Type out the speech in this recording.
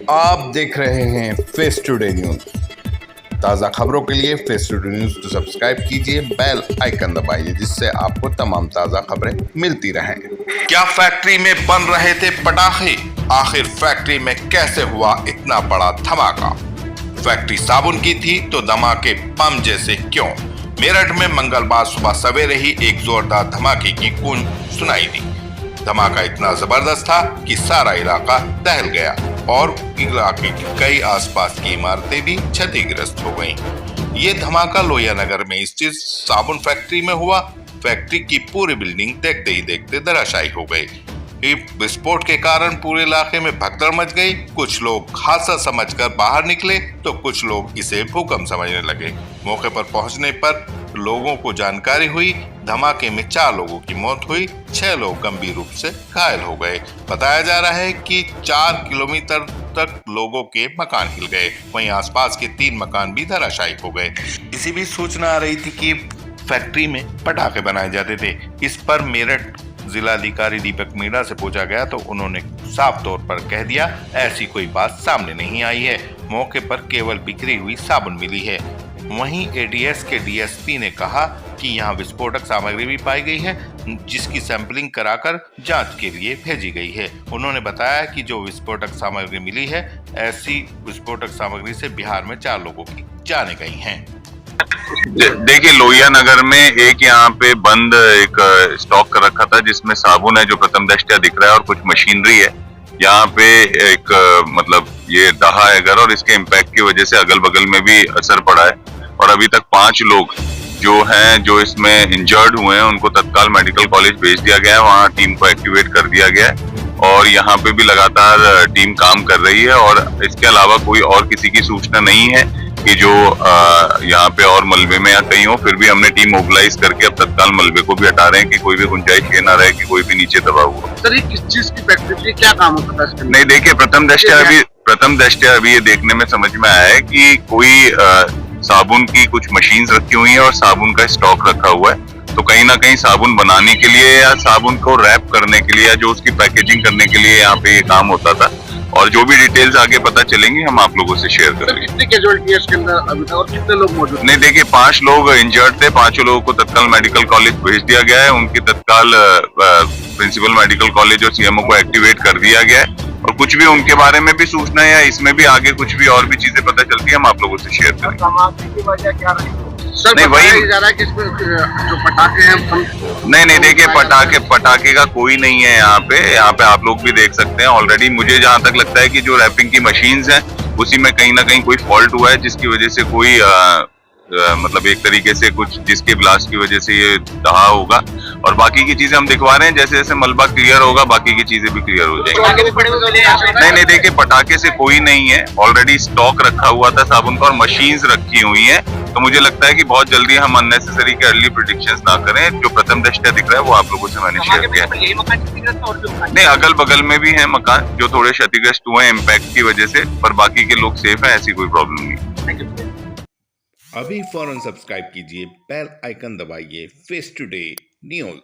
आप देख रहे हैं फेस टुडे न्यूज। ताज़ा खबरों के लिए फेस टुडे न्यूज को सब्सक्राइब कीजिए, बेल आइकन दबाइए, जिससे आपको तमाम ताज़ा खबरें मिलती रहें। क्या फैक्ट्री में बन रहे थे पटाखे? आखिर फैक्ट्री में कैसे हुआ इतना बड़ा धमाका? फैक्ट्री साबुन की थी तो धमाके बम जैसे क्यों? मेरठ में मंगलवार सुबह सवेरे ही एक जोरदार धमाके की गूंज सुनाई दी। धमाका इतना जबरदस्त था कि सारा इलाका दहल गया और इलाके की कई आसपास की इमारतें भी क्षतिग्रस्त हो गईं। ये धमाका लोहिया नगर में स्थित साबुन फैक्ट्री में हुआ। फैक्ट्री की पूरी बिल्डिंग देखते ही देखते धराशायी हो गई। विस्फोट के कारण पूरे इलाके में भगदड़ मच गई। कुछ लोग हादसा समझकर बाहर निकले तो कुछ लोग इसे भूकंप समझने लगे। मौके पर पहुंचने पर लोगों को जानकारी हुई। धमाके में 4 लोगों की मौत हुई, 6 लोग गंभीर रूप से घायल हो गए। बताया जा रहा है कि 4 किलोमीटर तक लोगों के मकान हिल गए। वहीं आसपास के 3 मकान भी धराशायी हो गए। इसी बीच सूचना आ रही थी कि फैक्ट्री में पटाखे बनाए जाते थे। इस पर मेरठ जिलाधिकारी दीपक मीणा से पूछा गया तो उन्होंने साफ तौर पर कह दिया, ऐसी कोई बात सामने नहीं आई है। मौके पर केवल बिखरी हुई साबुन मिली है। वहीं एटीएस के डीएसपी ने कहा कि यहां विस्फोटक सामग्री भी पाई गई है, जिसकी सैंपलिंग कराकर जांच के लिए भेजी गई है। उन्होंने बताया कि जो विस्फोटक सामग्री मिली है, ऐसी विस्फोटक सामग्री से बिहार में 4 लोगों की जानें गई हैं। देखिए, लोहिया नगर में एक यहाँ पे बंद एक स्टॉक कर रखा था जिसमें साबुन है जो प्रथम दृष्टया दिख रहा है और कुछ मशीनरी है। यहाँ पे एक मतलब ये दहा है घर और इसके इम्पैक्ट की वजह से अगल बगल में भी असर पड़ा है और अभी तक 5 लोग जो इसमें इंजर्ड हुए हैं उनको तत्काल मेडिकल कॉलेज भेज दिया गया है। वहाँ टीम को एक्टिवेट कर दिया गया है और यहाँ पे भी लगातार टीम काम कर रही है और इसके अलावा कोई और किसी की सूचना नहीं है कि जो यहाँ पे और मलबे में या कहीं हो। फिर भी हमने टीम मोबिलाइज करके अब तत्काल मलबे को भी हटा रहे हैं कि कोई भी गुंजाइश ये ना रहे कि कोई भी नीचे दबा हुआ। सर, ये किस चीज की फैक्ट्री थी, क्या काम होता था? नहीं, देखिए, प्रथम दृष्टया अभी ये देखने में समझ में आया है कि कोई साबुन की कुछ मशीन्स रखी हुई है और साबुन का स्टॉक रखा हुआ है। तो कहीं ना कहीं साबुन बनाने के लिए या साबुन को रैप करने के लिए या जो उसकी पैकेजिंग करने के लिए यहाँ पे ये काम होता था और जो भी डिटेल्स आगे पता चलेंगी हम आप लोगों से शेयर करेंगे। कितनी कैजुअलिटी है इसके अंदर अभी तक और कितने लोग मौजूद? नहीं, देखिए, 5 लोग इंजर्ड थे। 5 लोगों को तत्काल मेडिकल कॉलेज भेज दिया गया है। उनकी तत्काल प्रिंसिपल मेडिकल कॉलेज और सीएमओ को एक्टिवेट कर दिया गया है और कुछ भी उनके बारे में भी सूचना है या इसमें भी आगे कुछ भी और भी चीजें पता चलती है हम आप लोगों से शेयर करेंगे। धमाके की वजह क्या रही? सर, नहीं, वही जा रहा है कि जो पटाखे हैं नहीं, देखिए, पटाखे का कोई नहीं है यहाँ पे आप लोग भी देख सकते हैं। ऑलरेडी मुझे जहाँ तक लगता है कि जो रैपिंग की मशीन्स हैं उसी में कहीं ना कहीं कोई फॉल्ट हुआ है जिसकी वजह से कोई मतलब एक तरीके से कुछ जिसके ब्लास्ट की वजह से ये दहा होगा और बाकी की चीजें हम दिखवा रहे हैं। जैसे जैसे मलबा क्लियर होगा बाकी की चीजें भी क्लियर हो जाएंगी। नहीं, देखिए, पटाखे से कोई नहीं है। ऑलरेडी स्टॉक रखा हुआ था साबुन का और मशीन्स रखी हुई हैं। तो मुझे लगता है कि बहुत जल्दी हम अननेसेसरी के अर्ली प्रेडिक्शंस ना करें। जो प्रथम दृष्टया दिख रहा है वो आप लोगों से मैंने शेयर किया। नहीं, अगल बगल में भी है मकान जो थोड़े क्षतिग्रस्त हुए हैं इम्पैक्ट की वजह से, पर बाकी के लोग सेफ है, ऐसी कोई प्रॉब्लम नहीं। अभी फौरन सब्सक्राइब कीजिए, बेल आइकन दबाइए, फेस टुडे न्यूज।